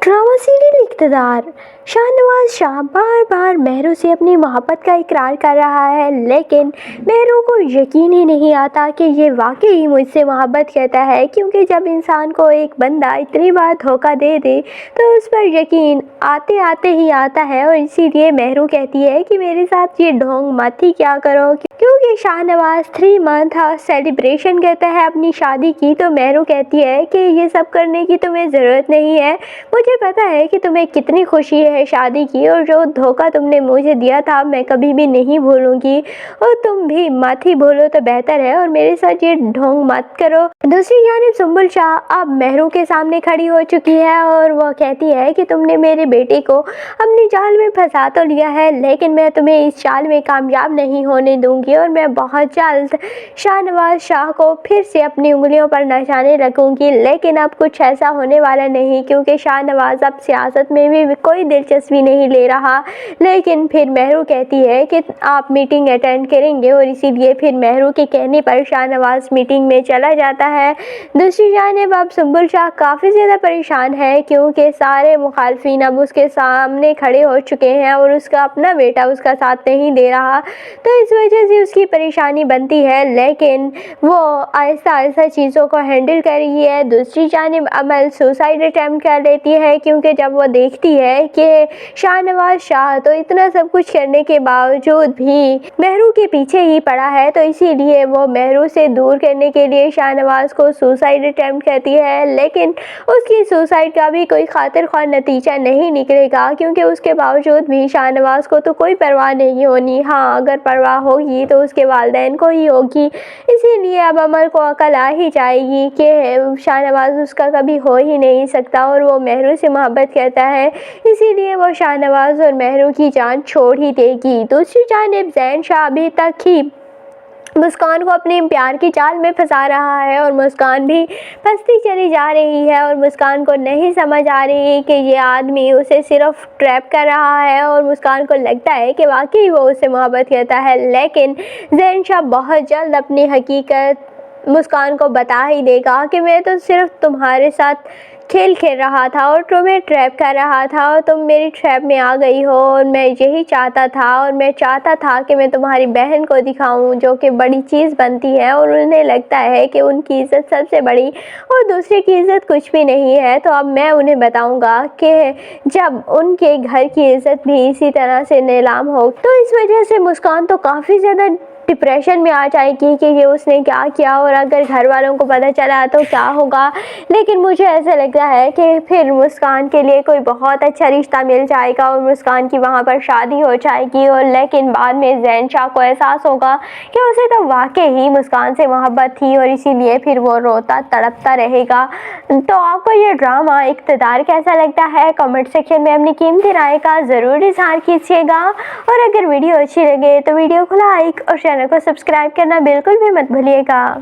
Drama serial Iqtidar. Shahnawaz Shah बार बार मेहरू से अपनी मोहब्बत का इकरार कर रहा है, लेकिन मेहरू को यकीन ही नहीं आता कि ये वाकई मुझसे मोहब्बत करता है, क्योंकि जब इंसान को एक बंदा इतनी बार धोखा दे दे तो उस पर यकीन आते आते ही आता है। और इसीलिए मेहरू कहती है कि मेरे साथ ये ढोंग मत ही क्या करो, क्योंकि शाहनवाज 3 मंथ सेलिब्रेशन करता है अपनी शादी की। तो मेहरू कहती है कि ये सब करने की तुम्हें ज़रूरत नहीं है, मुझे पता है कि तुम्हें कितनी खुशी है शादी की, और जो धोखा तुमने मुझे दिया था मैं कभी भी नहीं भूलूंगी, और तुम भी मत ही भूलो तो बेहतर है, और मेरे साथ ये ढोंग मत करो। दूसरी जानिब सुंबुल शाह अब मेहरू के सामने खड़ी हो चुकी है और वह कहती है कि तुमने मेरे बेटे को अपनी जाल में फंसा तो लिया है, लेकिन मैं तुम्हें इस चाल में कामयाब नहीं होने दूंगी, और मैं बहुत जल्द शाहनवाज शाह को फिर से अपनी उंगलियों पर नचाने लगूंगी। लेकिन अब कुछ ऐसा होने वाला नहीं, क्योंकि शाहनवाज अब सियासत में भी कोई दिलचस्पी नहीं ले रहा। लेकिन फिर मेहरू कहती है कि आप मीटिंग अटेंड करेंगे, और इसीलिए फिर मेहरू के कहने पर शाहनवाज मीटिंग में चला जाता है। दूसरी जानिब अब सुंबुल शाह काफ़ी ज़्यादा परेशान है, क्योंकि सारे मुखालफिन अब उसके सामने खड़े हो चुके हैं और उसका अपना बेटा उसका साथ नहीं दे रहा, तो इस वजह से उसकी परेशानी बनती है। लेकिन वो आहिस्ता आहिस्ता चीज़ों को हैंडल कर रही है। दूसरी जानिब अमल सुसाइड अटैम्प्ट कर लेती है, क्योंकि जब वो देखती है कि शाहनवाज शाह तो इतना सब कुछ करने के बावजूद भी मेहरू के पीछे ही पड़ा है, तो इसीलिए वो मेहरू से दूर करने के लिए शाहनवाज को सुसाइड अटैम्प्ट करती है। लेकिन उसकी सुसाइड का भी कोई खातिर ख्वाह नतीजा नहीं निकलेगा, क्योंकि उसके बावजूद भी शाहनवाज को तो कोई परवाह नहीं होनी। हाँ, अगर परवाह होगी तो उसके वालिदैन को ही होगी। इसीलिए अब अमल को अकल आ ही जाएगी कि शाहनवाज उसका कभी हो ही नहीं सकता, और वो मेहरू से मोहब्बत करता है, इसीलिए वो शाहनवाज और मेहरू की जान छोड़ ही देगी। दूसरी जानिब ज़ैन शाह अभी तक ही मुस्कान को अपने प्यार की चाल में फंसा रहा है, और मुस्कान भी फंसती चली जा रही है, और मुस्कान को नहीं समझ आ रही कि ये आदमी उसे सिर्फ ट्रैप कर रहा है, और मुस्कान को लगता है कि वाकई वो उससे मोहब्बत करता है। लेकिन ज़ैन शाह बहुत जल्द अपनी हकीकत मुस्कान को बता ही देगा कि मैं तो सिर्फ तुम्हारे साथ खेल खेल रहा था और तुम्हें ट्रैप कर रहा था, और तुम मेरी ट्रैप में आ गई हो, और मैं यही चाहता था, और मैं चाहता था कि मैं तुम्हारी बहन को दिखाऊं जो कि बड़ी चीज़ बनती है, और उन्हें लगता है कि उनकी इज़्ज़त सबसे बड़ी और दूसरे की इज़्ज़त कुछ भी नहीं है। तो अब मैं उन्हें बताऊंगा कि जब उनके घर की इज़्ज़त भी इसी तरह से नीलाम हो। तो इस वजह से मुस्कान तो काफ़ी ज़्यादा डिप्रेशन में आ जाएगी कि ये उसने क्या किया, और अगर घर वालों को पता चला तो क्या होगा। लेकिन मुझे ऐसा लगता है कि फिर मुस्कान के लिए कोई बहुत अच्छा रिश्ता मिल जाएगा, और मुस्कान की वहाँ पर शादी हो जाएगी। और लेकिन बाद में ज़ैन शाह को एहसास होगा कि उसे तो वाकई ही मुस्कान से मोहब्बत थी, और इसीलिए फिर वो रोता तड़पता रहेगा। तो आपको ये ड्रामा इक़्तिदार कैसा लगता है, कमेंट सेक्शन में अपनी कीमती राय का ज़रूर इज़हार कीजिएगा, और अगर वीडियो अच्छी लगे तो वीडियो को लाइक और चैनल को सब्सक्राइब करना बिल्कुल भी मत भूलिएगा।